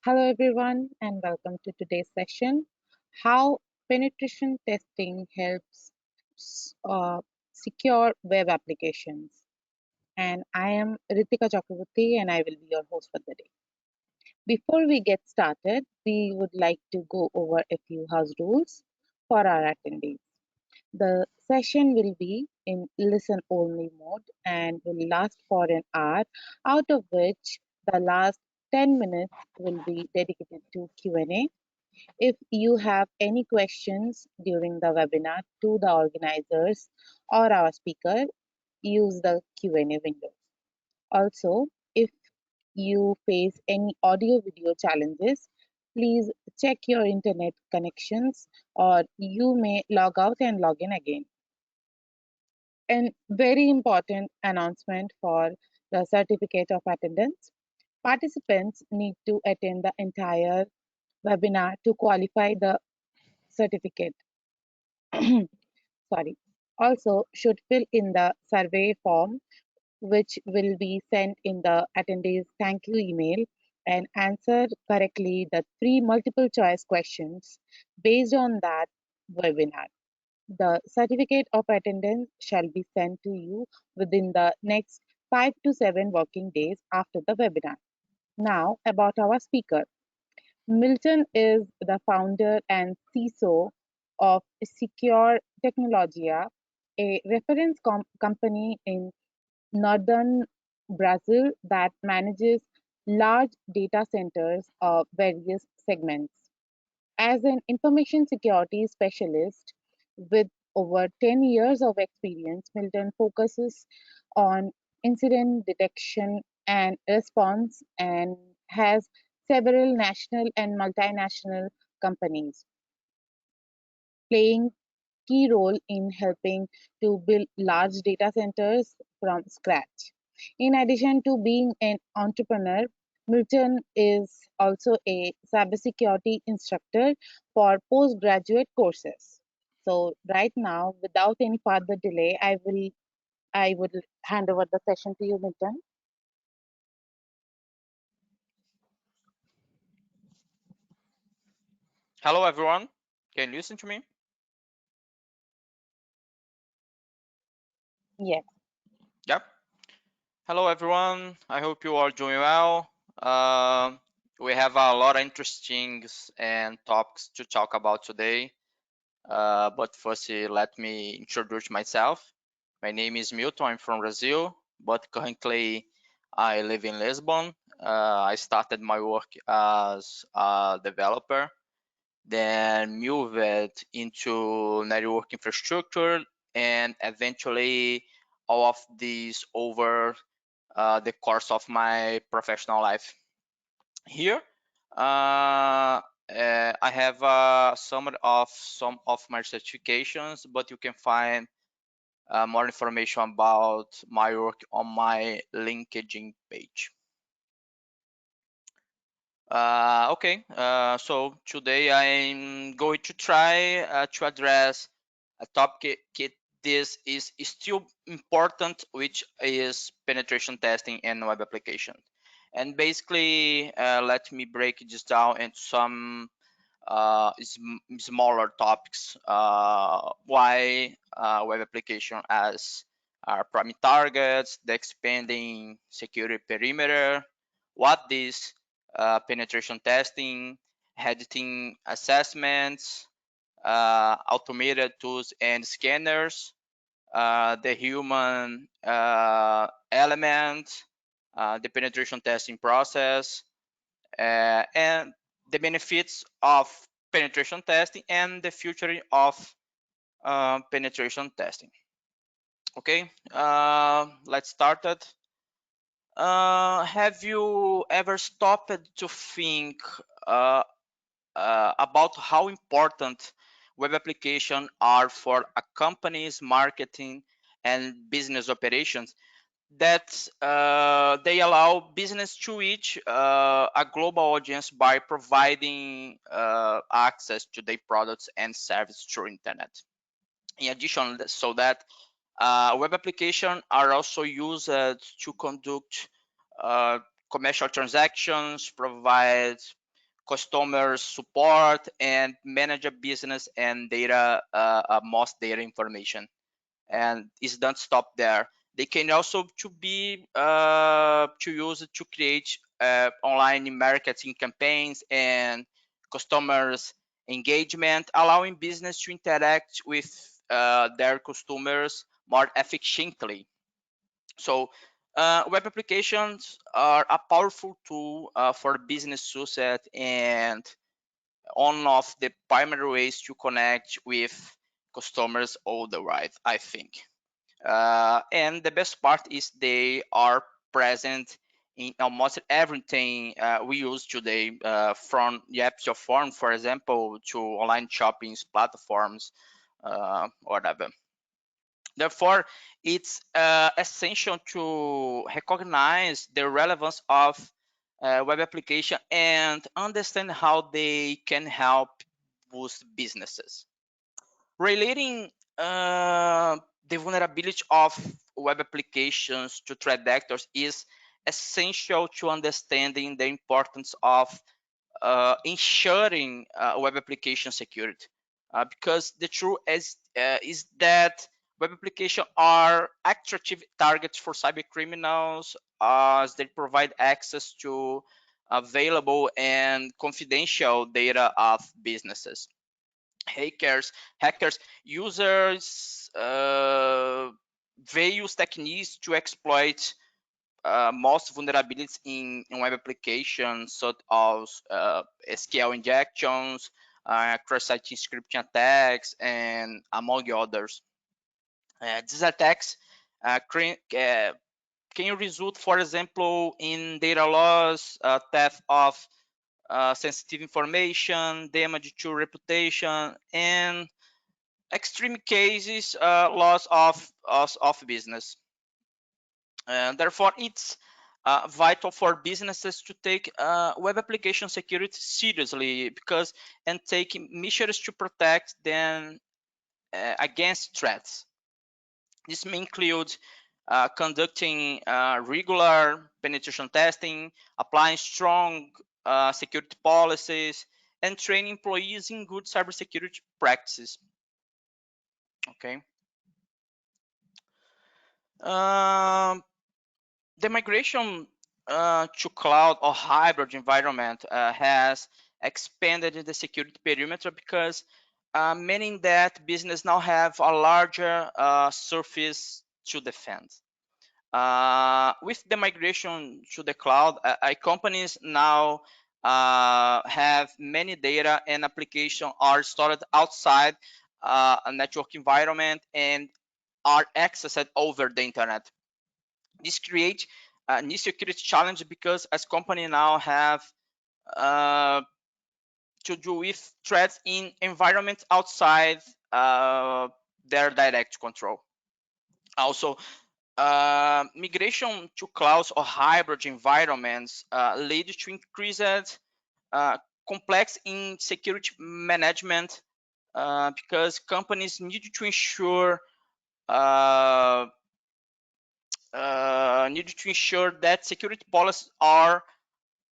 Hello, everyone, and welcome to today's session. How penetration testing helps secure web applications. And I am Ritika Chakraborty, and I will be your host for the day. Before we get started, we would like to go over a few house rules for our attendees. The session will be in listen only mode and will last for an hour, out of which the last 10 minutes will be dedicated to Q&A. If you have any questions during the webinar to the organizers or our speaker, use the Q&A window. Also, if you face any audio video challenges, please check your internet connections or you may log out and log in again. And very important announcement for the certificate of attendance. Participants need to attend the entire webinar to qualify the certificate. Sorry. Also, should fill in the survey form, which will be sent in the attendees thank you email, and answer correctly the three multiple choice questions based on that webinar. The certificate of attendance shall be sent to you within the next 5 to 7 working days after the webinar. Now, about our speaker. Milton is the founder and CISO of Secure Technologia, a reference company in northern Brazil that manages large data centers of various segments. As an information security specialist with over 10 years of experience, Milton focuses on incident detection and response and has several national and multinational companies playing key role in helping to build large data centers from scratch. In addition to being an entrepreneur, Milton is also a cybersecurity instructor for postgraduate courses. So right now, without any further delay, I would hand over the session to you, Milton. Hello everyone, can you listen to me? Yes. Yep. Hello everyone, I hope you are doing well. We have a lot of interesting and topics to talk about today. But first, let me introduce myself. My name is Milton, I'm from Brazil, but currently I live in Lisbon. I started my work as a developer, then moved into network infrastructure, and eventually all of these over the course of my professional life. Here, I have a summary of some of my certifications, but you can find more information about my work on my LinkedIn page. So today I'm going to try to address a topic this is still important, which is penetration testing and web application. And basically, let me break this down into some smaller topics. Why web application as primary targets, the expanding security perimeter, what this penetration testing, editing assessments, automated tools and scanners, the human element, the penetration testing process, and the benefits of penetration testing and the future of penetration testing. Okay, let's start it. Have you ever stopped to think about how important web applications are for a company's marketing and business operations? That they allow business to reach a global audience by providing access to their products and services through internet. In addition, so that web applications are also used to conduct commercial transactions, provide customer support, and manage a business and data, most data information. And it doesn't stop there. They can also to be to use it to create online marketing campaigns and customers engagement, allowing business to interact with their customers more efficiently. So web applications are a powerful tool for business success and one of the primary ways to connect with customers all the right, I think. And the best part is they are present in almost everything we use today, from the apps of form, for example, to online shopping platforms, whatever. Therefore, it's essential to recognize the relevance of web application and understand how they can help boost businesses. Relating the vulnerability of web applications to threat vectors is essential to understanding the importance of ensuring web application security, because the truth is that web applications are attractive targets for cyber criminals, as they provide access to available and confidential data of businesses. Hackers users various techniques to exploit most vulnerabilities in web applications, such as SQL injections, cross-site scripting attacks, and among others. These attacks can result, for example, in data loss, theft of sensitive information, damage to reputation, and extreme cases, loss of business. And therefore, it's vital for businesses to take web application security seriously, because and take measures to protect them against threats. This may include conducting regular penetration testing, applying strong security policies, and training employees in good cybersecurity practices. Okay. Um, the migration to cloud or hybrid environment has expanded the security perimeter, because meaning that business now have a larger surface to defend. With the migration to the cloud, companies now have many data and application are stored outside a network environment and are accessed over the internet. This creates a new security challenge, because as company now have uh, to do with threats in environments outside their direct control. Also, migration to clouds or hybrid environments lead to increased complex in security management, because companies need to ensure uh, that security policies are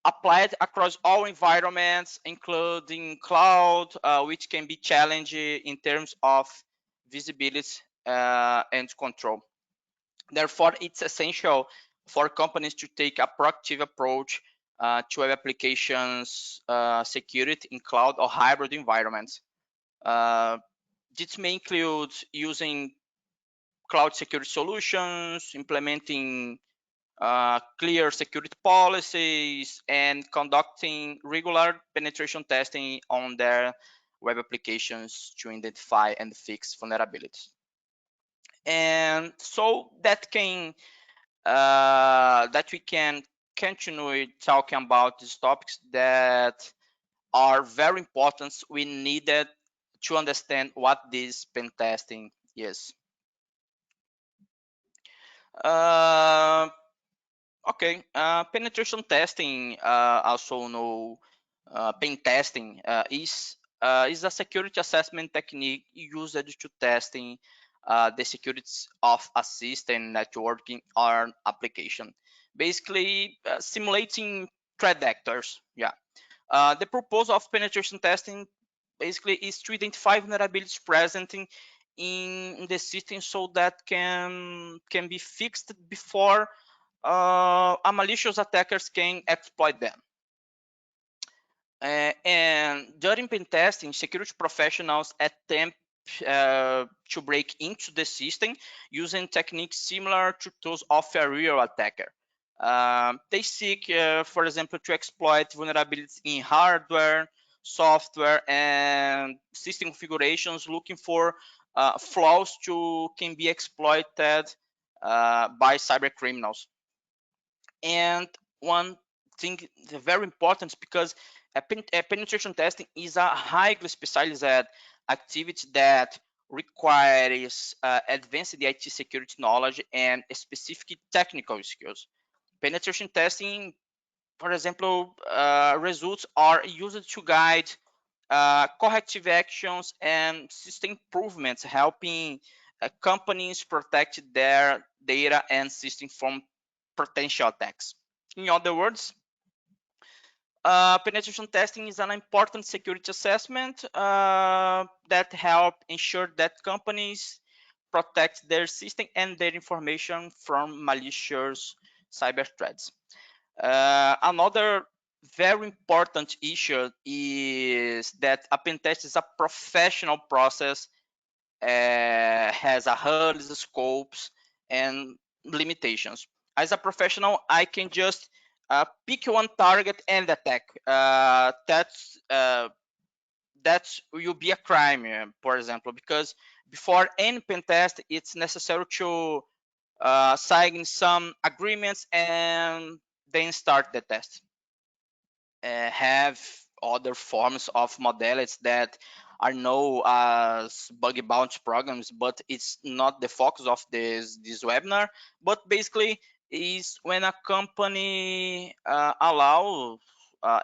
applied across all environments, including cloud, which can be challenging in terms of visibility and control. Therefore, it's essential for companies to take a proactive approach to web applications security in cloud or hybrid environments. This may include using cloud security solutions, implementing clear security policies, and conducting regular penetration testing on their web applications to identify and fix vulnerabilities. And so that we can continue talking about these topics that are very important. We needed to understand what this pen testing is. Uh, Okay, penetration testing, also known pen testing, is a security assessment technique used to testing the security of a system, networking, or application. Basically, simulating threat vectors. Yeah. The purpose of penetration testing basically is to identify vulnerabilities present in the system so that can be fixed before a malicious attackers can exploit them. And during pen testing, security professionals attempt to break into the system using techniques similar to those of a real attacker. They seek, for example, to exploit vulnerabilities in hardware, software, and system configurations, looking for flaws to can be exploited by cyber criminals. And one thing very important because penetration testing is a highly specialized activity that requires advanced IT security knowledge and specific technical skills. Penetration testing, for example, results are used to guide corrective actions and system improvements, helping companies protect their data and system from potential attacks. In other words, penetration testing is an important security assessment that help ensure that companies protect their system and their information from malicious cyber threats. Another very important issue is that a pen test is a professional process, has a HUDs, scopes, and limitations. As a professional, I can just pick one target and attack. That will be a crime, for example, because before any pen test, it's necessary to sign some agreements and then start the test. Have other forms of modalities that are known as bug bounty programs, but it's not the focus of this webinar. But basically, is when a company allow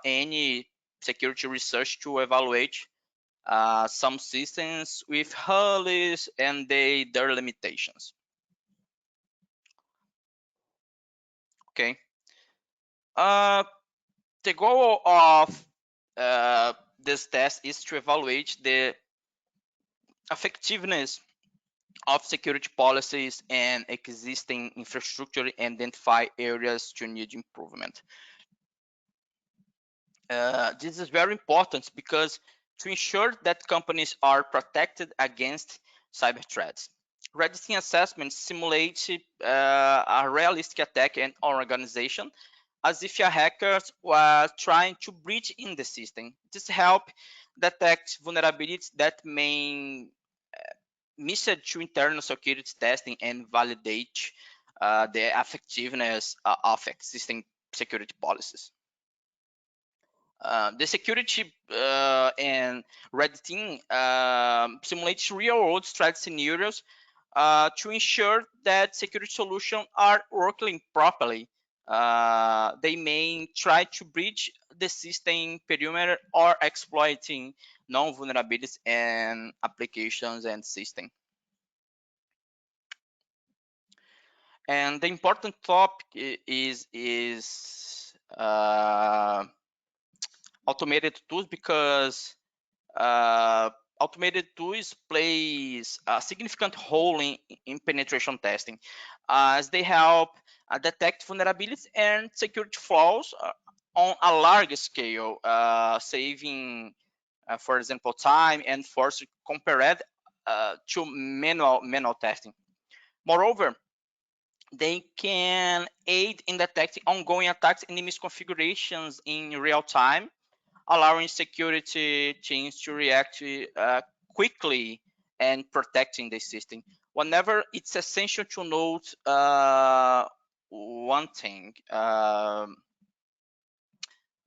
any security research to evaluate some systems with hurdles and their limitations. Okay. Uh, the goal of this test is to evaluate the effectiveness of security policies and existing infrastructure and identify areas to need improvement. This is very important because to ensure that companies are protected against cyber threats. Red team assessment simulates a realistic attack in an organization as if a hacker was trying to breach in the system. This helps detect vulnerabilities that may miss to internal security testing and validate the effectiveness of existing security policies. The security and red team simulates real-world threat scenarios to ensure that security solutions are working properly. They may try to breach the system perimeter or exploiting known vulnerabilities in applications and systems. And the important topic is automated tools because automated tools plays a significant role in penetration testing as they help detect vulnerabilities and security flaws on a large scale, saving, for example, time and force compared to manual testing. Moreover, they can aid in detecting ongoing attacks and misconfigurations in real time, allowing security teams to react quickly and protecting the system. Whenever it's essential to note one thing,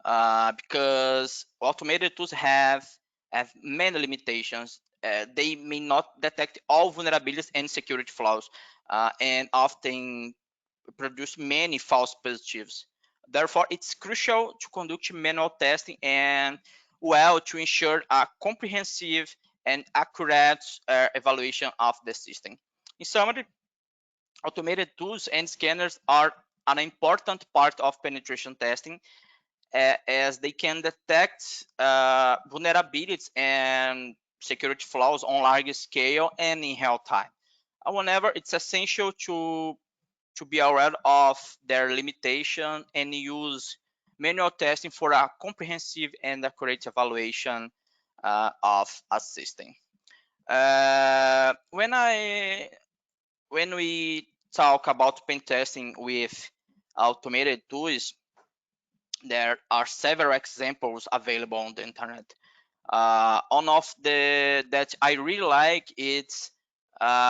because automated tools have many limitations. They may not detect all vulnerabilities and security flaws, and often produce many false positives. Therefore, it's crucial to conduct manual testing and to ensure a comprehensive and accurate evaluation of the system. In summary, automated tools and scanners are an important part of penetration testing as they can detect vulnerabilities and security flaws on large scale and in real time. However, it's essential to be aware of their limitation and use manual testing for a comprehensive and accurate evaluation of a system. When we talk about pen testing with automated tools, there are several examples available on the internet. One of the that I really like is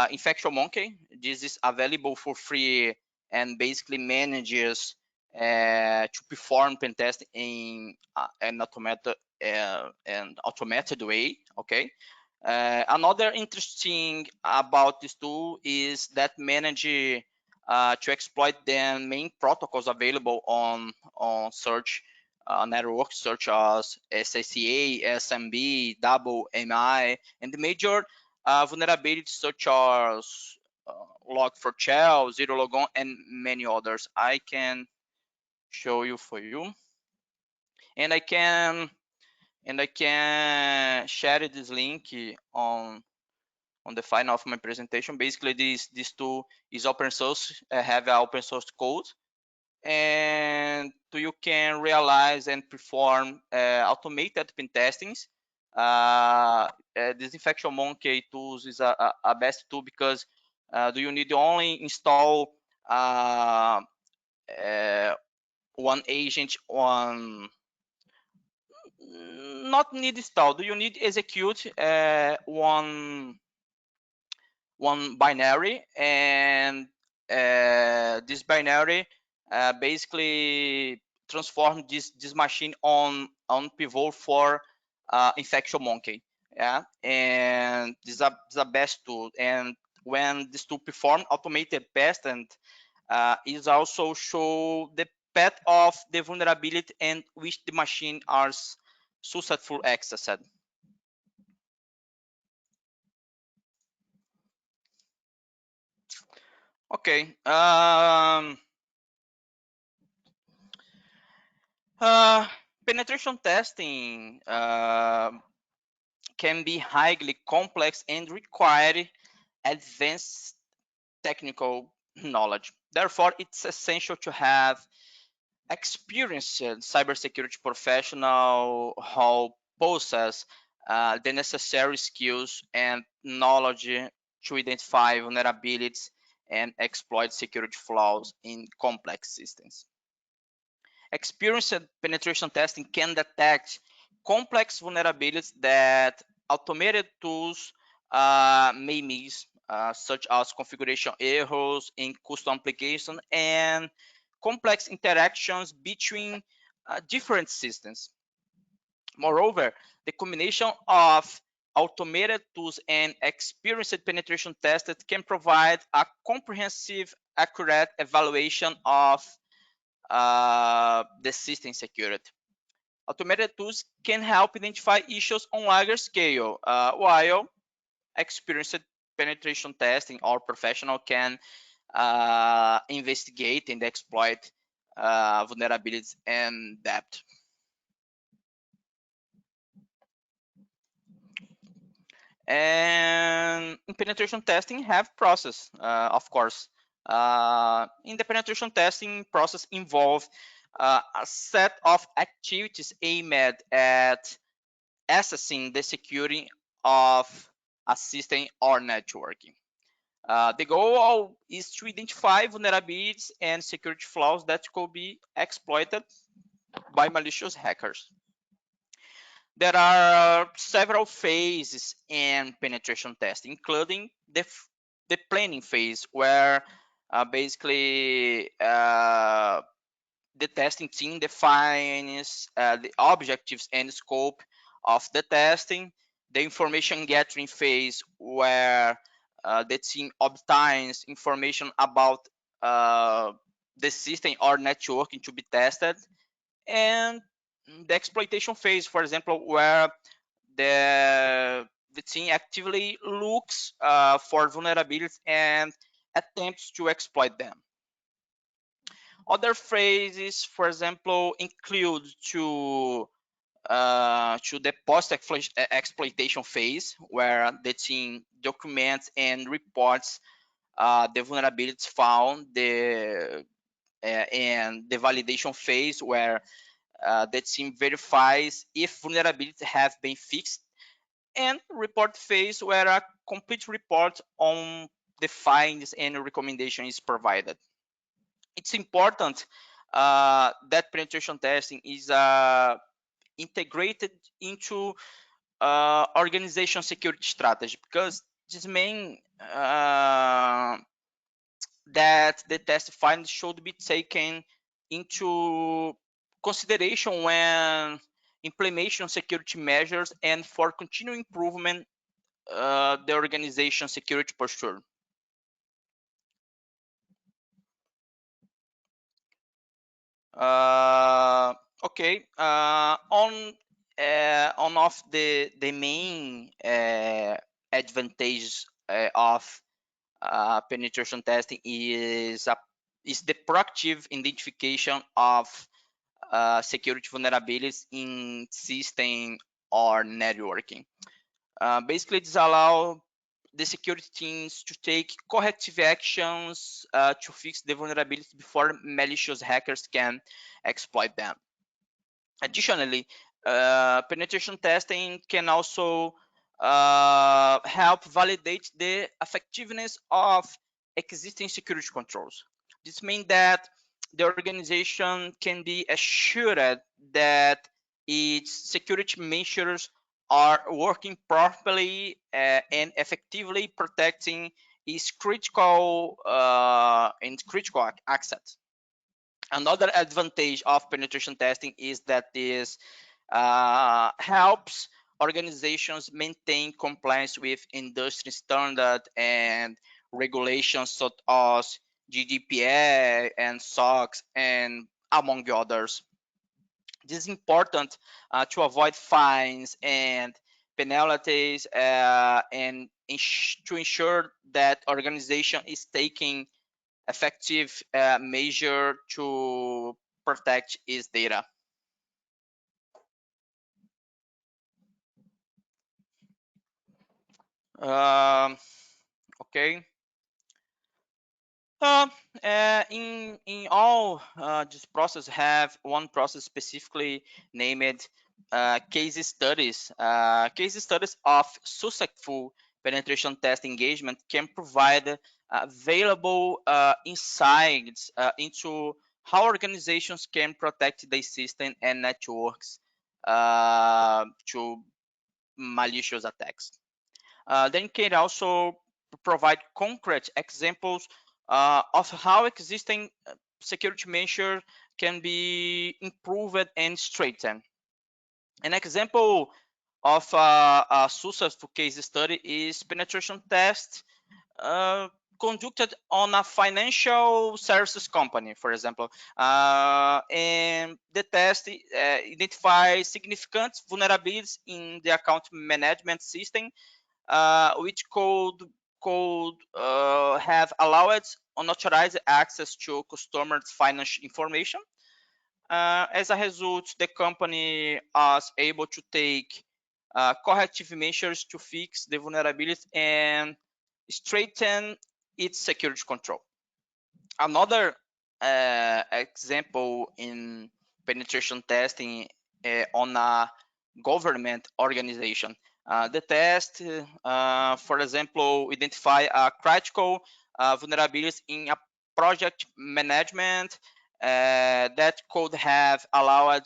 Infection Monkey. This is available for free and basically manages to perform pen testing in an automated way. Okay. Another interesting about this tool is that manage to exploit the main protocols available on search networks such as SCA, SMB, double MI, and the major vulnerabilities such as log4shell, zero logon, and many others. I can show you for you, and I can share this link on the final of my presentation. Basically, this tool is open source, have an open source code, and you can realize and perform automated pen testings. This Infection Monkey tools is a best tool because do you need only install one agent on not need install. Do you need execute one binary, and this binary basically transform this machine on pivot for Infection Monkey. Yeah, and this is a best tool. And when this tool perform automated test, and is also show the path of the vulnerability and which the machine are successful accessed. Okay. Uh, Penetration testing can be highly complex and require advanced technical knowledge. Therefore, it's essential to have experienced cybersecurity professional who possess the necessary skills and knowledge to identify vulnerabilities and exploit security flaws in complex systems. Experienced penetration testing can detect complex vulnerabilities that automated tools may miss, such as configuration errors in custom application and complex interactions between different systems. Moreover, the combination of automated tools and experienced penetration testers can provide a comprehensive, accurate evaluation of the system security. Automated tools can help identify issues on larger scale, while experienced penetration testing or professional can investigate and exploit vulnerabilities in depth. And in penetration testing have process, of course. In the penetration testing process involve a set of activities aimed at assessing the security of a system or networking. The goal is to identify vulnerabilities and security flaws that could be exploited by malicious hackers. There are several phases in penetration testing, including the planning phase, where basically the testing team defines the objectives and scope of the testing. The information gathering phase, where the team obtains information about the system or networking to be tested, and the exploitation phase, for example, where the team actively looks for vulnerabilities and attempts to exploit them. Other phases, for example, include to the post-exploitation phase, where the team documents and reports the vulnerabilities found, and the validation phase, where the team verifies if vulnerabilities have been fixed, and report phase, where a complete report on the findings and recommendation is provided. It's important that penetration testing is integrated into organization security strategy, because this means that the test findings should be taken into consideration when implementation security measures and for continuing improvement the organization security posture. Okay, on of the main advantage of penetration testing is the proactive identification of security vulnerabilities in system or networking. Basically, this allows the security teams to take corrective actions to fix the vulnerabilities before malicious hackers can exploit them. Additionally, penetration testing can also help validate the effectiveness of existing security controls. This means that the organization can be assured that its security measures are working properly and effectively protecting its critical assets. Another advantage of penetration testing is that this helps organizations maintain compliance with industry standard and regulations such as GDPR and SOX, and among others. This is important to avoid fines and penalties, and to ensure that organization is taking effective measure to protect its data. Okay. Uh, in all this process have one process specifically named case studies. Case studies of successful penetration test engagement can provide valuable insights into how organizations can protect their system and networks to malicious attacks. Then can also provide concrete examples of how existing security measures can be improved and strengthened. An example of a successful case study is penetration test uh, conducted on a financial services company, for example, and the test identifies significant vulnerabilities in the account management system, which could have allowed unauthorized access to customers' financial information. As a result, the company was able to take corrective measures to fix the vulnerabilities and strengthen its security control. Another example in penetration testing on a government organization. The test, for example, identify a critical vulnerabilities in a project management that could have allowed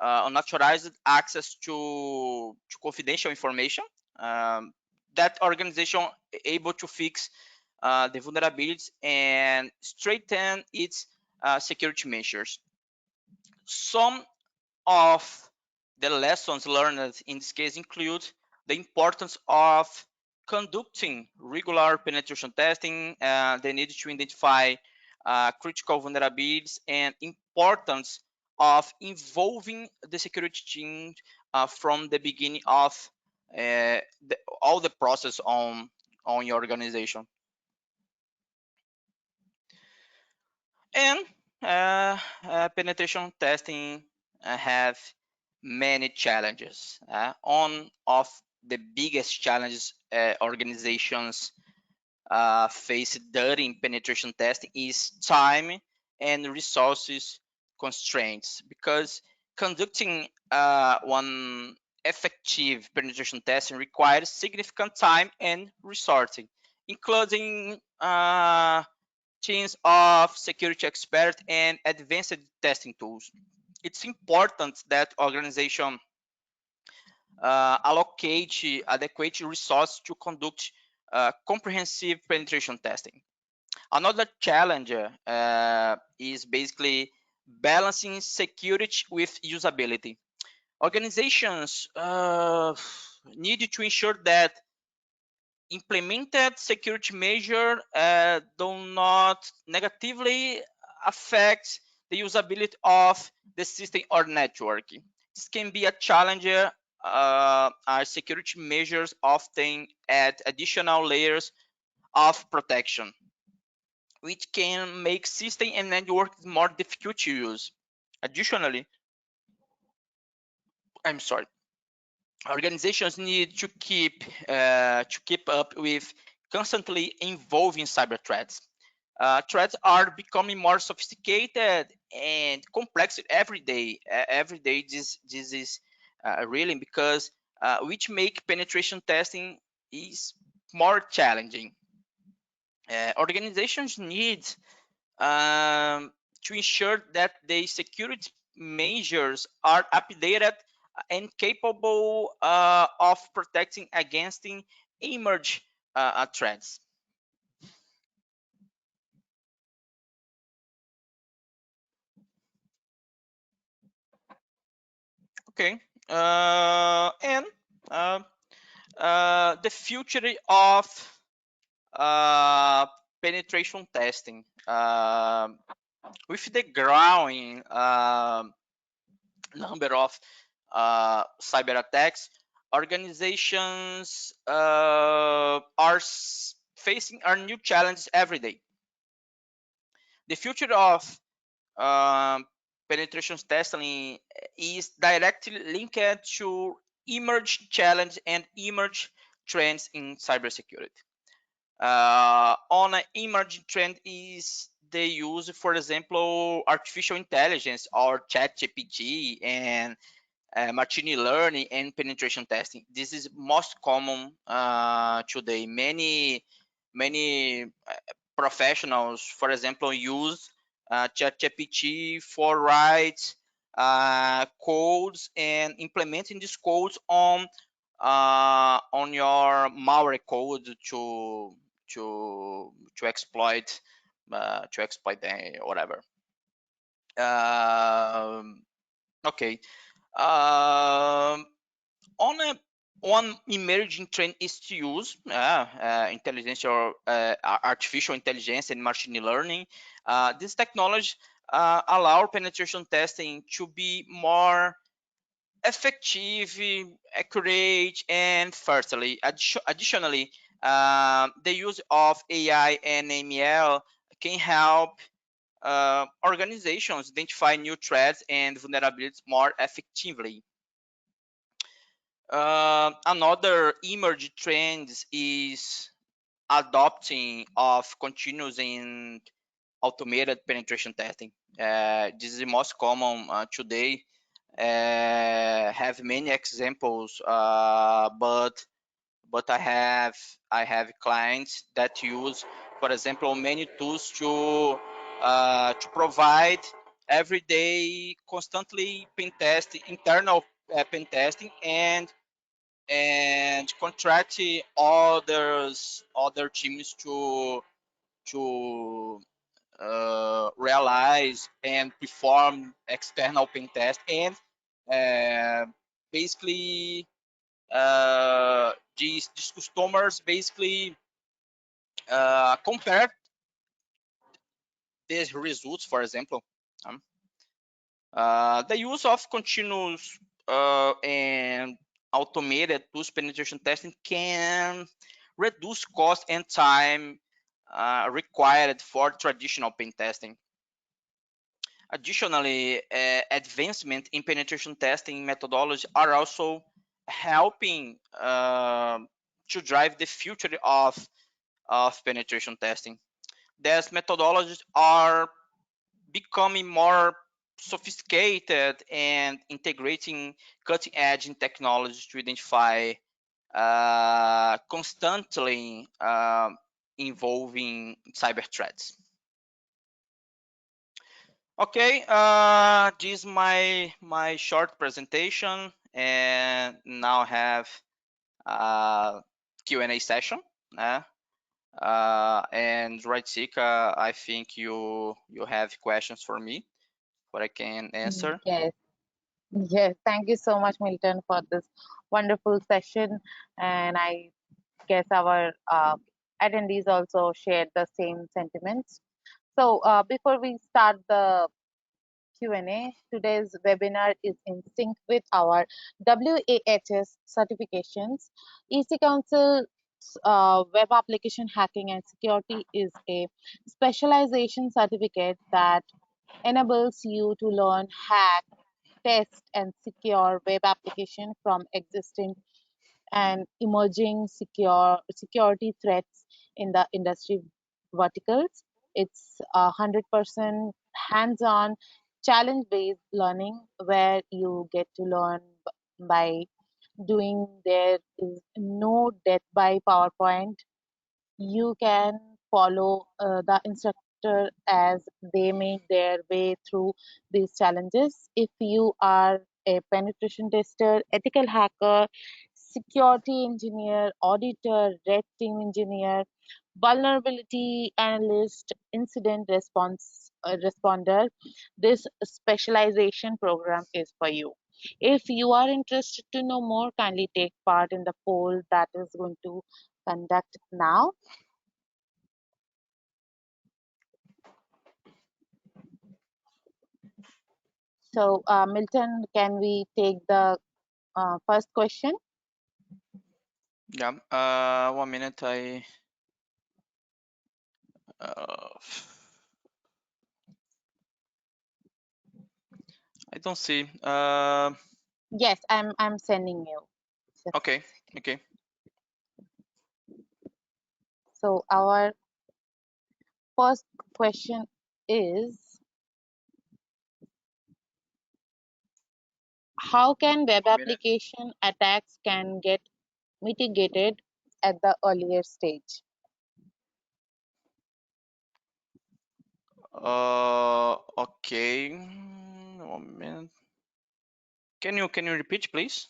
unauthorized access to confidential information. That organization able to fix the vulnerabilities and strengthen its security measures. Some of the lessons learned in this case include the importance of conducting regular penetration testing, the need to identify critical vulnerabilities, and importance of involving the security team from the beginning of all the process on your organization. And penetration testing have many challenges. One of the biggest challenges organizations face during penetration testing is time and resources constraints, because conducting one effective penetration testing requires significant time and resourcing, including teams of security experts and advanced testing tools. It's important that organization allocate adequate resources to conduct comprehensive penetration testing. Another challenge is basically balancing security with usability. Organizations need to ensure that implemented security measures do not negatively affect the usability of the system or network. This can be a challenge. Our security measures often add additional layers of protection, which can make system and network more difficult to use. Additionally, I'm sorry, organizations need to keep up with constantly evolving cyber threats. Threats are becoming more sophisticated and complex every day. Every day, this is really because which make penetration testing is more challenging. Organizations need to ensure that the security measures are updated and capable of protecting against emerge threats. Okay, and uh, the future of uh, penetration testing. With the growing number of cyber attacks, organizations are facing our new challenges every day. The future of um, penetration testing is directly linked to emerge challenge and emerge trends in cybersecurity. On an emerging trend is the use, for example, artificial intelligence or chat GPT and machine learning and penetration testing. This is most common today. Many professionals, for example, use ChatGPT for write codes and implementing these codes on your malware code to exploit whatever. Okay. Um, on a One emerging trend is to use intelligence or artificial intelligence and machine learning. This technology allow penetration testing to be more effective, accurate, and firstly, additionally, the use of AI and ML can help organizations identify new threats and vulnerabilities more effectively. Another emerging trend is adopting of continuous and automated penetration testing. This is the most common today. Have many examples, but I have clients that use, for example, many tools to provide everyday, constantly pen test, internal pen testing, and contract other teams to realize and perform external pen test, and uh, basically these customers basically compare these results. For example, um, the use of continuous and automated tools penetration testing can reduce cost and time required for traditional pen testing. Additionally, advancement in penetration testing methodology are also helping to drive the future of penetration testing. These methodologies are becoming more sophisticated and integrating cutting edge technologies to identify constantly involving cyber threats. Okay, this is my short presentation, and now have a Q&A session. And right, Sika, I think you have questions for me, what I can answer. Yes, yes. Thank you so much, Milton, for this wonderful session. And I guess our attendees also shared the same sentiments. So before we start the Q&A, today's webinar is in sync with our WAHS certifications. EC Council Web Application Hacking and Security is a specialization certificate that enables you to learn, hack, test, and secure web application from existing and emerging security threats in the industry verticals. It's 100% hands-on, challenge-based learning where you get to learn by doing. There is no death by PowerPoint. You can follow the instructor as they make their way through these challenges. If you are a penetration tester, ethical hacker, security engineer, auditor, red team engineer, vulnerability analyst, incident response responder, this specialization program is for you. If you are interested to know more, kindly take part in the poll that is going to conduct now. So, Milton, can we take the first question? Yeah. 1 minute. Uh, I don't see. Yes, I'm sending you. Just a Okay. second. Okay. So our first question is, how can web 1 minute. application attacks can get mitigated at the earlier stage? Okay. 1 minute. Can you repeat, please?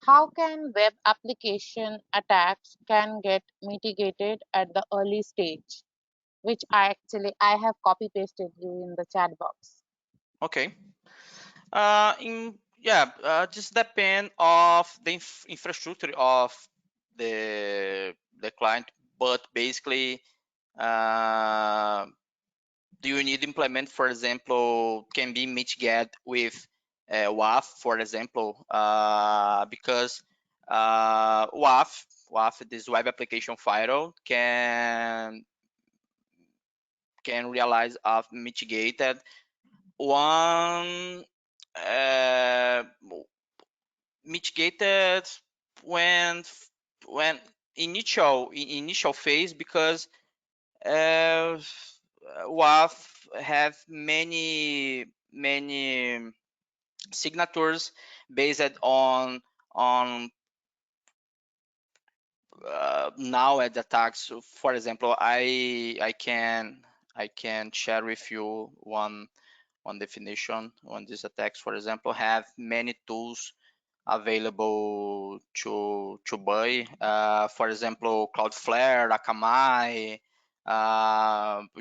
How can web application attacks can get mitigated at the early stage? Which I have copy pasted you in the chat box. Okay. Just depend of the infrastructure of the client, but basically, uh, do you need implement, for example, can be mitigated with WAF, for example, because WAF, this web application firewall, can realize of mitigated one uh, mitigated when when initial phase, because uh, WAF have many signatures based on now at the attacks. So, for example, I can share with you one definition on these attacks. For example, have many tools available to buy. For example, Cloudflare, Akamai,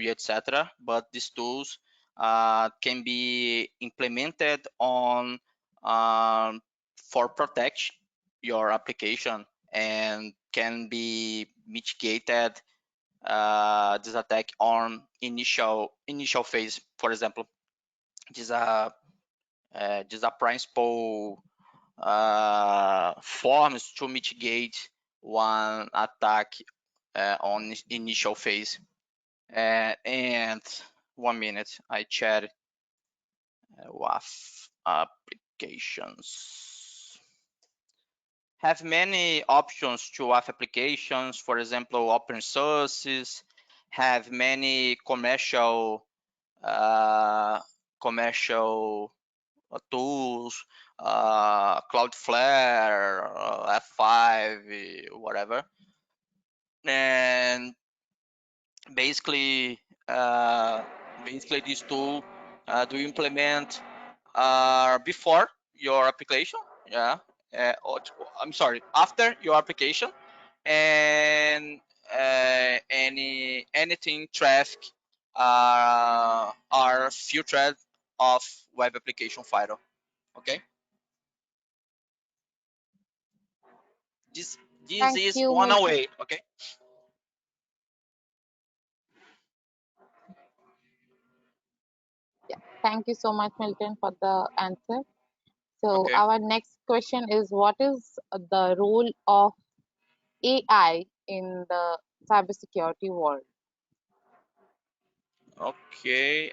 etc. But these tools can be implemented on for protect your application, and can be mitigated this attack on initial phase. For example, this is a principle forms to mitigate one attack on initial phase. And 1 minute, I chat WAF applications. Have many options to WAF applications. For example, open sources. Have many commercial tools, Cloudflare, F5, whatever. And basically, uh, basically this tool do you implement before your application, yeah, I'm sorry, after your application, and anything traffic are filtered off web application file. Okay, this this Thank is you, one Milton. away. Okay, Yeah, thank you so much, Milton, for the answer. So okay, our next question is, what is the role of AI in the cybersecurity world? okay.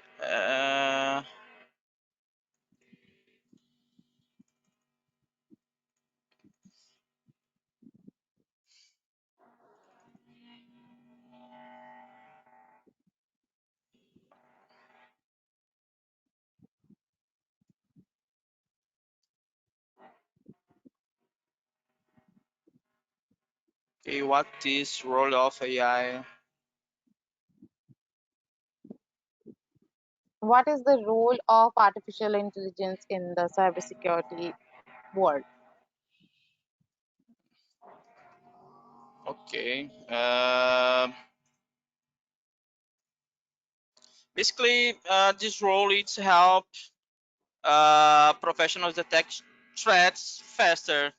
Okay, what is role of AI? What is the role of artificial intelligence in the cybersecurity world? Okay. Basically, this role is help professionals detect threats faster.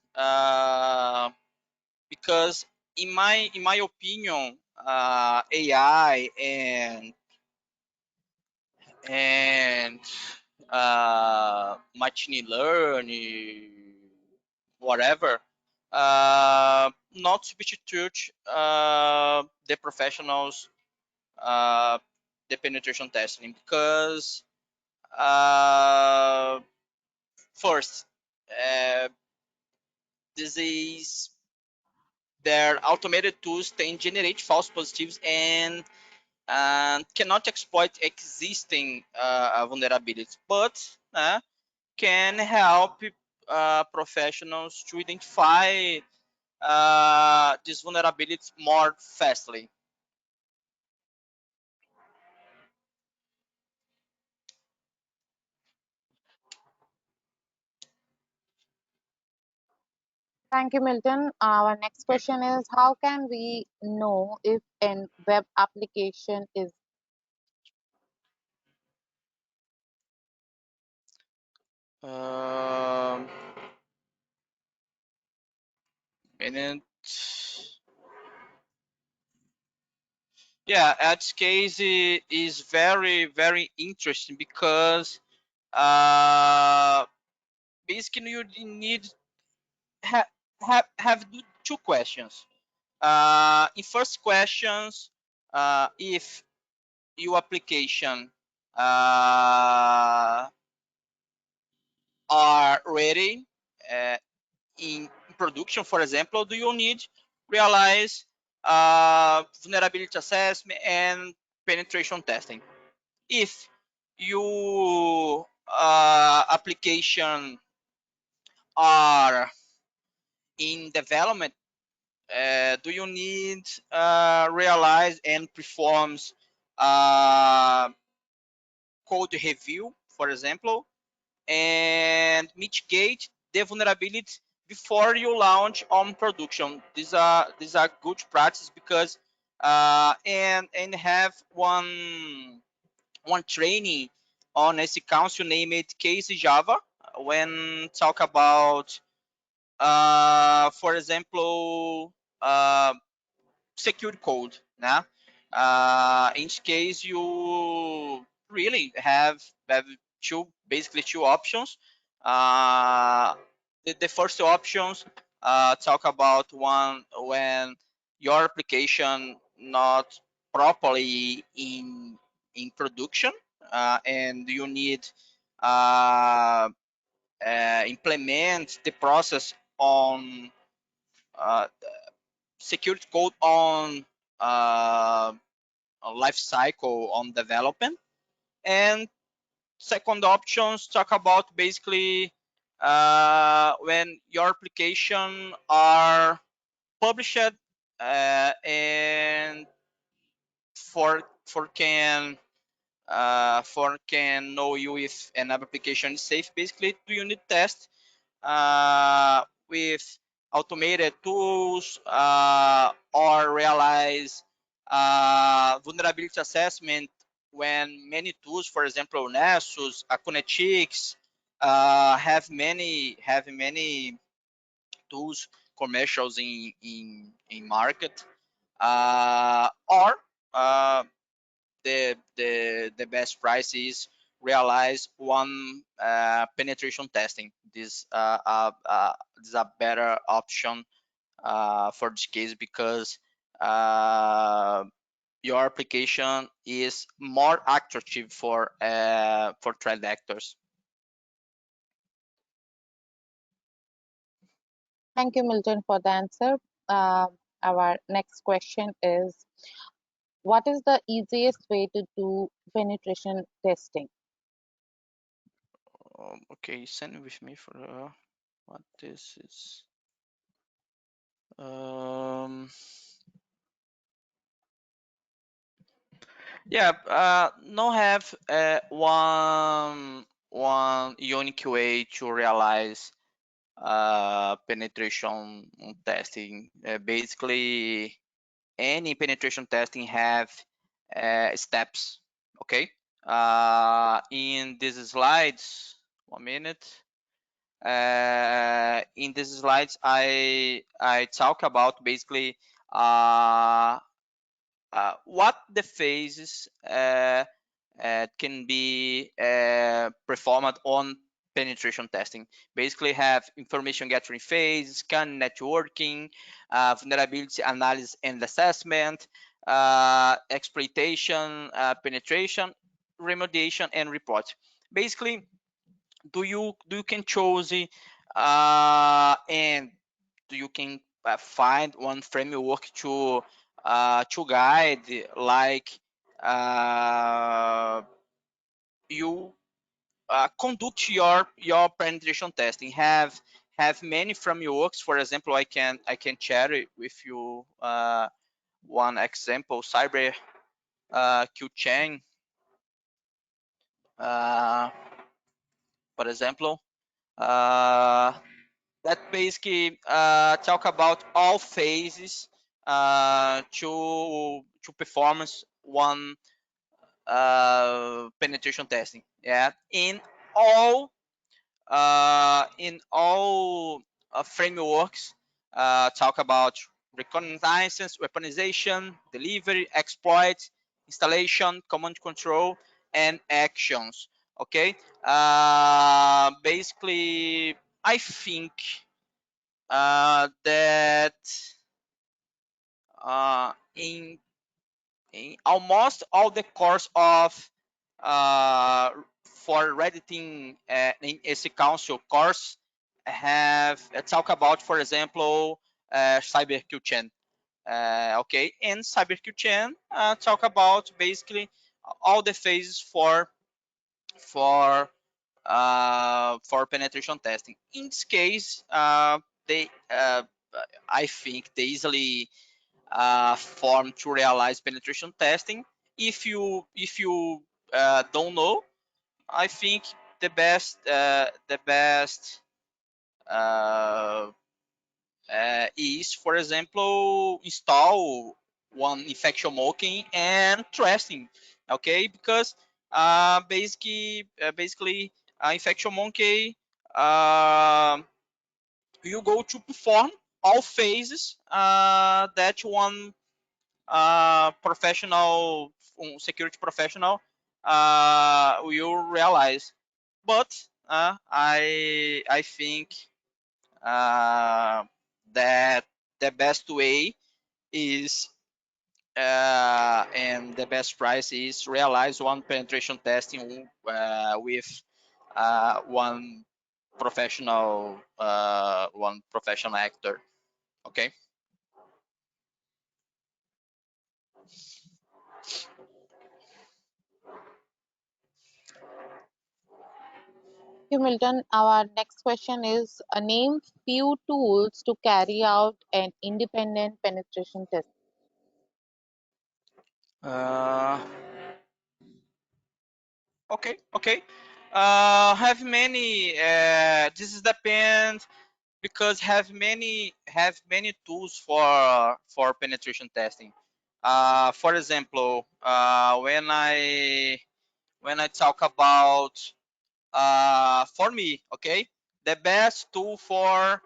Because in my opinion, AI and machine learning, whatever, not substitute the professionals, uh, the penetration testing, because uh, first, uh, this is their automated tools can generate false positives and cannot exploit existing vulnerabilities, but can help professionals to identify these vulnerabilities more fastly. Thank you, Milton. Our next Okay. question is, how can we know if a web application is Um, and yeah, edge case is very very interesting because uh, basically you need have two questions. In first questions, if your application uh, are ready uh, in production, for example, do you need realize vulnerability assessment and penetration testing? If your application are in development, do you need realize and performs uh, code review, for example, and mitigate the vulnerability before you launch on production? These are good practices because and have one training on SC Council named Case Java when talk about for example secure code, né? In this case, you really have basically two options. Uh, the first options talk about one when your application not properly in production, and you need uh, implement the process on security code on uh, life cycle on development. And second options talk about basically when your application are published and for can know you if an application is safe. Basically, do you need test with automated tools or realize vulnerability assessment when many tools, for example, Nessus, Akunetix, have many tools commercials in market, or uh, the best price is realize one penetration testing. This is a better option for this case because your application is more attractive for threat actors. Thank you, Milton, for the answer. Our next question is, what is the easiest way to do penetration testing? Okay, send with me for what this is. Um, Yeah, no have one unique way to realize penetration testing. Basically, any penetration testing have steps. Okay. In these slides, 1 minute. In these slides, I talk about basically what the phases can be performed on penetration testing. Basically have information gathering phase, scan networking, vulnerability analysis and assessment, exploitation, penetration, remediation, and report. Basically, do you can choose and you can find one framework to guide like uh, you conduct your penetration testing. Have many frameworks. For example, I can share it with you one example. Cyber Q chain, uh, for example. Uh, that basically talk about all phases to performance one penetration testing. Yeah, in all frameworks talk about reconnaissance, weaponization, delivery, exploit, installation, command control, and actions. Okay, basically, I think that in almost all the course of for Redditing in AC Council course have talk about, for example, CyberQChain. Okay, and CyberQChain talk about basically all the phases for for penetration testing. In this case, they I think they easily form to realize penetration testing. If you don't know, I think the best uh, is, for example, install one infection mocking and trusting. Okay, because basically infection monkey you go to perform all phases that one professional, security professional will realize. But I think uh, that the best way is and the best price is realize one penetration testing with one professional actor. Okay. Thank you, Milton. Our next question is name few tools to carry out an independent penetration test. Uh, okay. Have many. This is depend because have many tools for penetration testing. For example, when I talk about for me, okay, the best tool for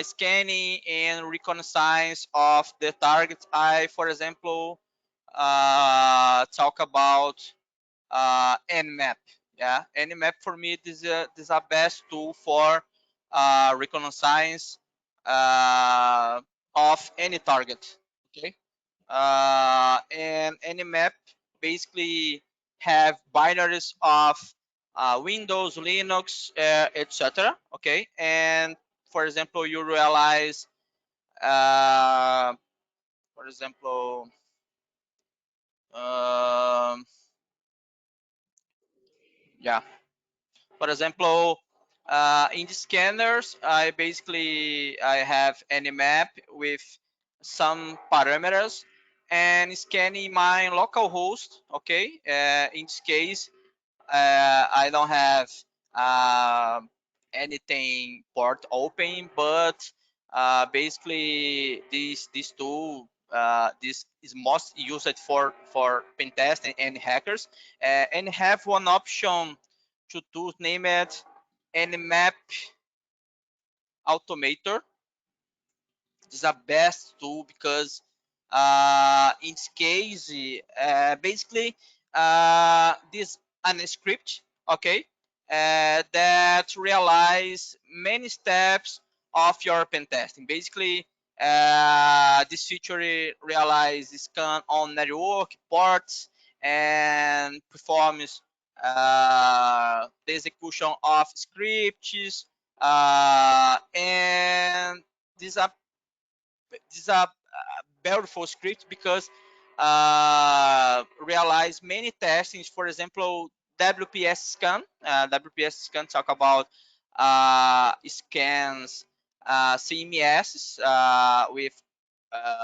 scanning and reconnaissance of the target. For example, talk about Nmap. Yeah, Nmap for me this is a best tool for reconnaissance of any target. Okay, and Nmap basically have binaries of Windows, Linux, etc. Okay, and for example, you realize, uh, for example, um, yeah, for example, in the scanners, I have any map with some parameters and scanning my local host. Okay, in this case, I don't have uh, anything port open, but basically this tool this is most used for pen test and hackers, and have one option to name it nmap automator. Is a best tool because in this case, basically, this an script, okay, that realize many steps of your pen testing. Basically, this feature realize scan on network ports and performs the execution of scripts, and this this is a beautiful script because realize many testings. For example, WPS scan. WPS scan talk about scans CMS with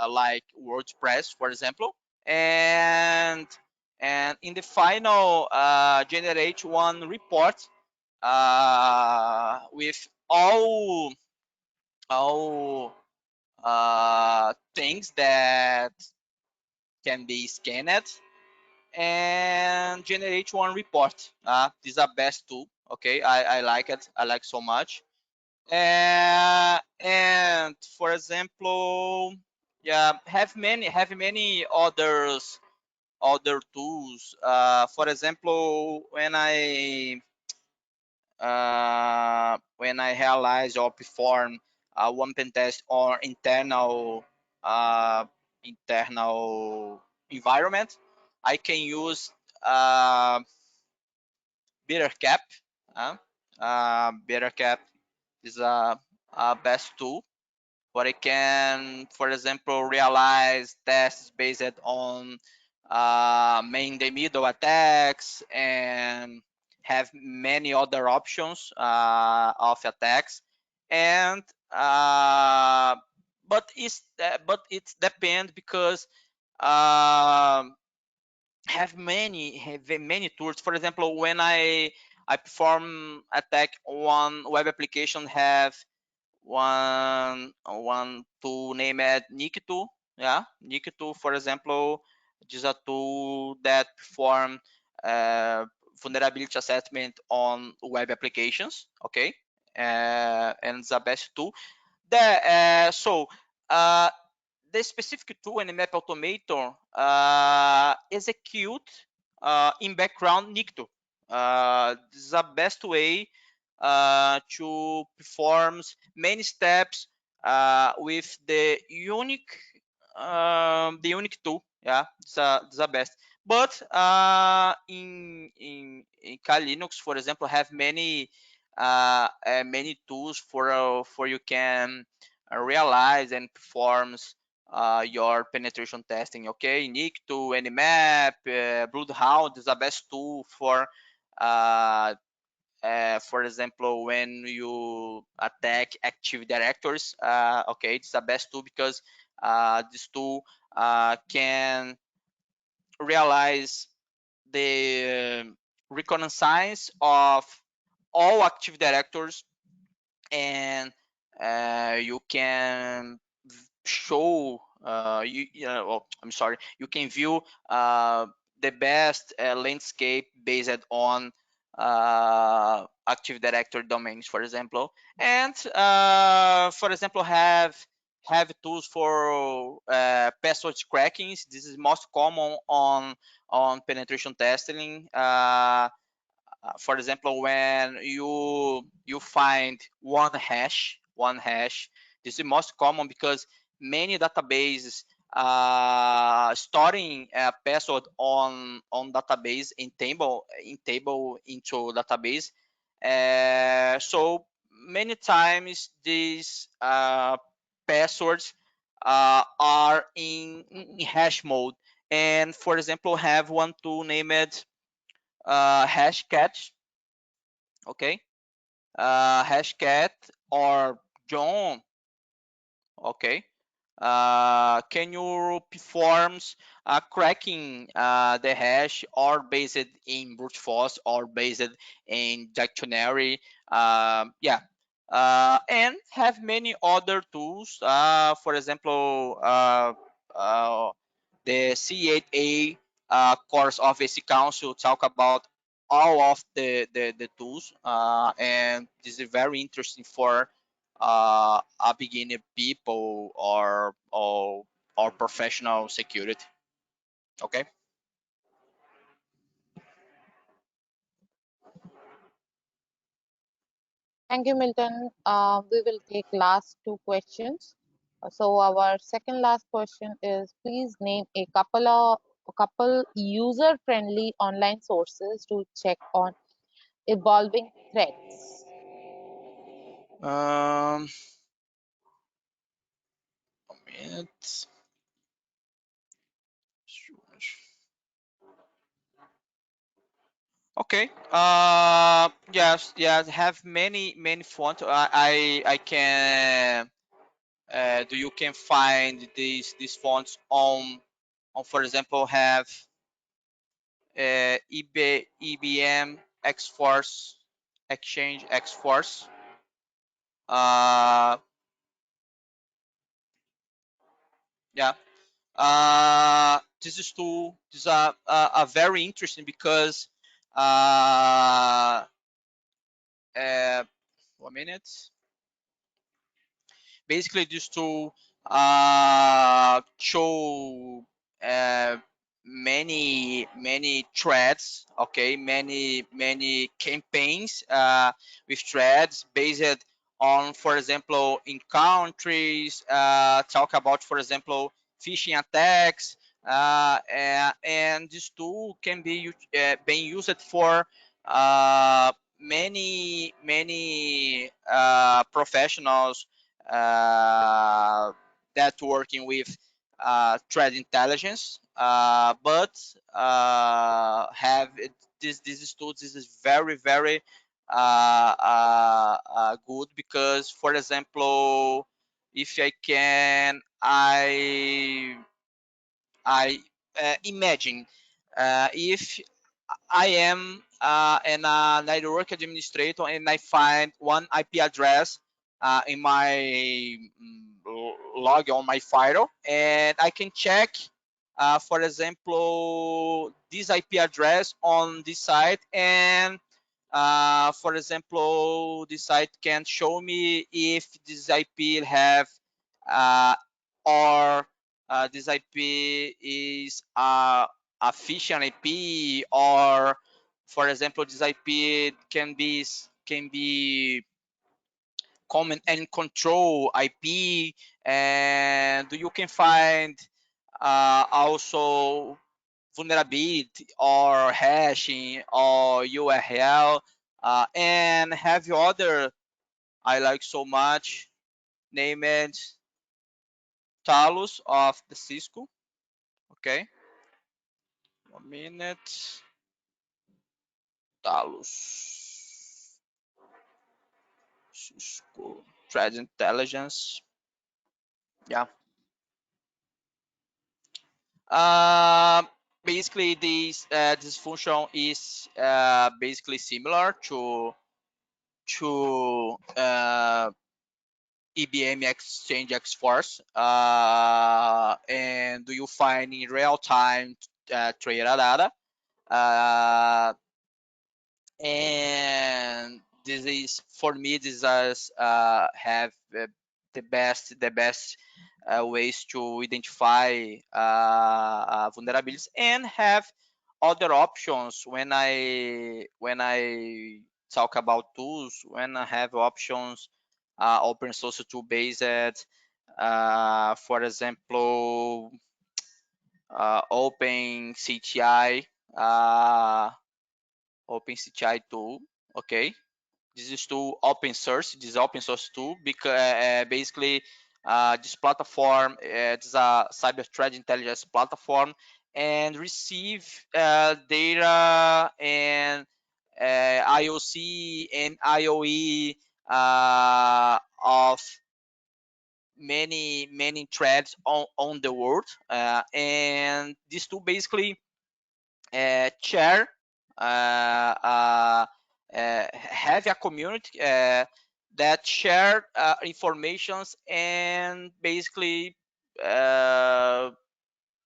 like WordPress, for example, and in the final generate one report with all things that can be scanned and generate one report. This is a best tool. Okay, I like it. I like so much. And for example, yeah, have many other tools. For example, when I realize or perform one pen test or internal environment, I can use uh, BetterCap. Uh, BetterCap is a best tool where I can, for example, realize tests based on main the middle attacks and have many other options of attacks. And but it's depend because um, have many tools. For example, when I perform attack on web application, have one tool named Nikto. Yeah, Nikto, for example, is a tool that perform vulnerability assessment on web applications. Okay, and it's the best tool. Uh, the specific tool in Map Automator execute in background Nikto. This is the best way to perform many steps with the unique tool. Yeah, it's the best. But in Kali Linux, for example, have many tools for you can realize and performs your penetration testing. Okay, Nikto, Nmap, Bloodhound is the best tool uh, for example, when you attack active directories. Okay, it's the best tool because this tool can realize the reconnaissance of all active directories, and you can show I'm sorry, you can view the best landscape based on active directory domains, for example. And for example, have tools for password cracking. This is most common on penetration testing. For example, when you find one hash, this is most common because many databases storing a password on database in table into database. So many times these passwords are in hash mode. And for example, have one tool named hashcat. Okay, hashcat or John. Okay, can you performs cracking the hash, or based in brute force, or based in dictionary. Yeah, and have many other tools. For example, the C8A course of AC Council talk about all of the tools, and this is very interesting for a beginner people or professional security. Okay. Thank you, Milton. We will take last two questions. So our second last question is: please name a couple user-friendly online sources to check on evolving threats. Um, a minute. Okay. Yes, yes. Have many fonts. I can. Do you can find these fonts on, for example, have EBM X Force Exchange X Force. Uh, yeah. This is a very interesting because uh, uh, 1 minute. Basically, this tool show uh, many threads. Okay, many campaigns with threads based on, for example, in countries. Talk about, for example, phishing attacks. And this tool can be being used for many professionals uh, that working with threat intelligence, but have this tool. This is very good because, for example, if I can, I imagine if I am a network administrator and I find one IP address in my log on my file, and I can check, for example, this IP address on this site, and for example, this site can show me if this IP have uh, or this IP is a phishing IP, or for example, this IP can be command and control IP, and you can find also vulnerability or hashing or URL, and have other I like so much named Talos of the Cisco. Okay, 1 minute. Talos Cisco threat intelligence. Yeah. Uh, Basically, this function is basically similar to EBM Exchange X-Force, and do you find in real time trader data, uh, and this is for me. This is have the best ways to identify vulnerabilities and have other options when I talk about tools. When I have options, open source tool based, for example, open cti uh, open cti tool. Okay, this is to open source. This is open source tool because basically this platform it's a cyber threat intelligence platform and receive data and IOC and IOE of many threads on the world, and these two basically share, have a community that share informations and basically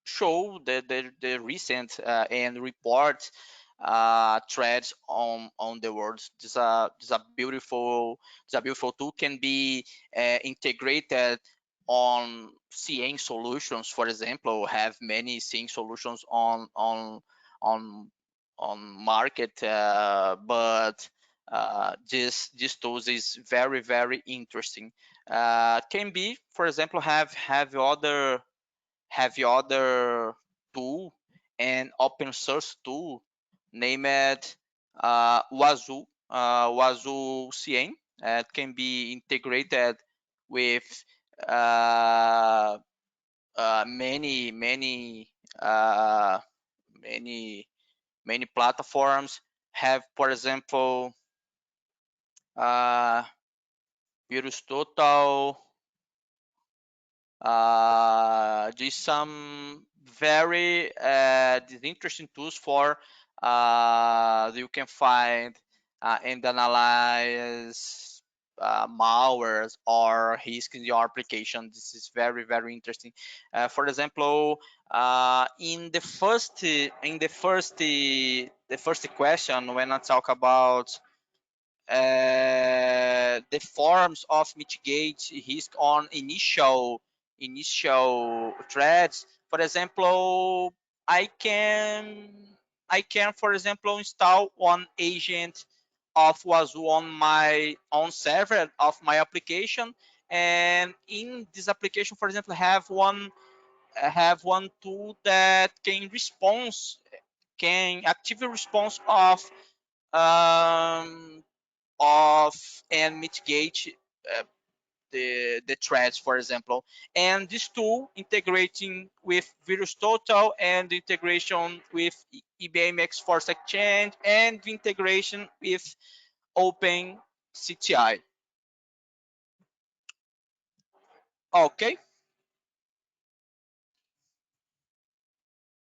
show the recent and report threads on the world. This is a beautiful tool, can be integrated on CN solutions, for example. Have many CN solutions on on market, but this tools is very interesting. Can be, for example, have other tool and open source tool named Wazoo CN. It can be integrated with uh, many many many platforms. Have, for example, uh, Virus Total. There's some very interesting tools for you can find and analyze malwares or risk in your application. This is very interesting. For example, in the first question, when I talk about the forms of mitigate risk on initial threats. For example, I can I can, for example, install one agent of Wazoo on my own server of my application, and in this application, for example, have one tool that can actively response um, of and mitigate uh, the threats, for example. And this tool integrating with Virus Total and the integration with IBM X Force Exchange and the integration with Open CTI. Okay.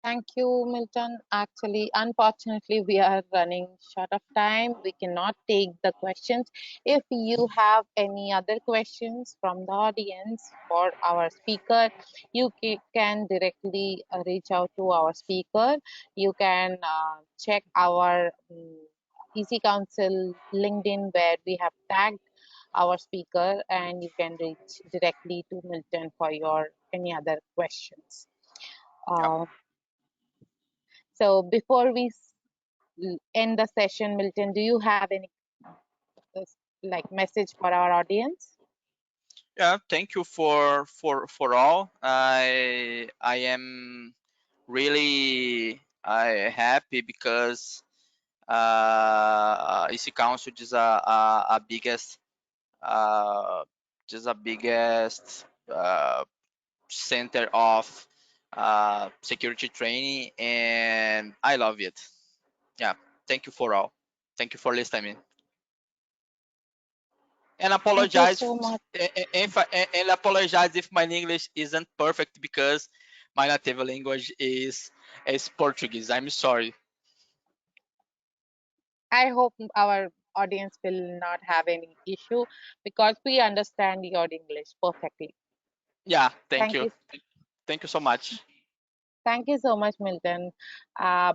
Thank you, Milton. Actually, unfortunately, we are running short of time. We cannot take the questions. If you have any other questions from the audience for our speaker, you can directly reach out to our speaker. You can check our Easy Council LinkedIn where we have tagged our speaker, and you can reach directly to Milton for your any other questions. Yeah. Uh, so before we end the session, Milton, do you have any uh, like message for our audience? Yeah, thank you for all. I am really happy because esse council is a biggest uh, just a biggest center of security training, and I love it. Yeah, thank you for all. Thank you for listening. And Thank you apologize so much. and apologize if my English isn't perfect because my native language is Portuguese. I'm sorry. I hope our audience will not have any issue because we understand your English perfectly. Yeah, thank Thank you. you. Thank you so much. Thank you so much, Milton.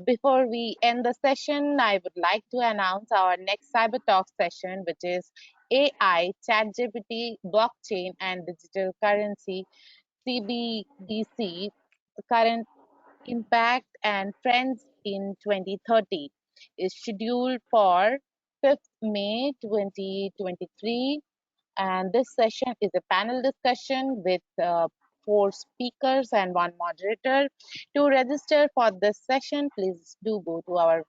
Before we end the session, I would like to announce our next Cyber Talk session, which is AI, ChatGPT, blockchain, and digital currency, CBDC, current impact and trends in 2030, is scheduled for 5th May 2023, and this session is a panel discussion with four speakers and one moderator. To register for this session, please do go to our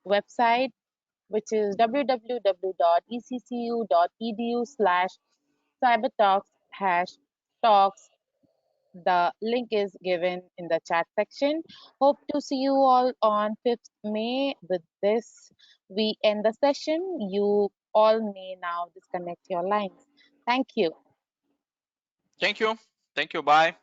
website, which is www.eccu.edu/cybertalks talks. The link is given in the chat section. Hope to see you all on 5th May. With this, we end the session. You all may now disconnect your lines. Thank you. Thank you. Thank you. Bye.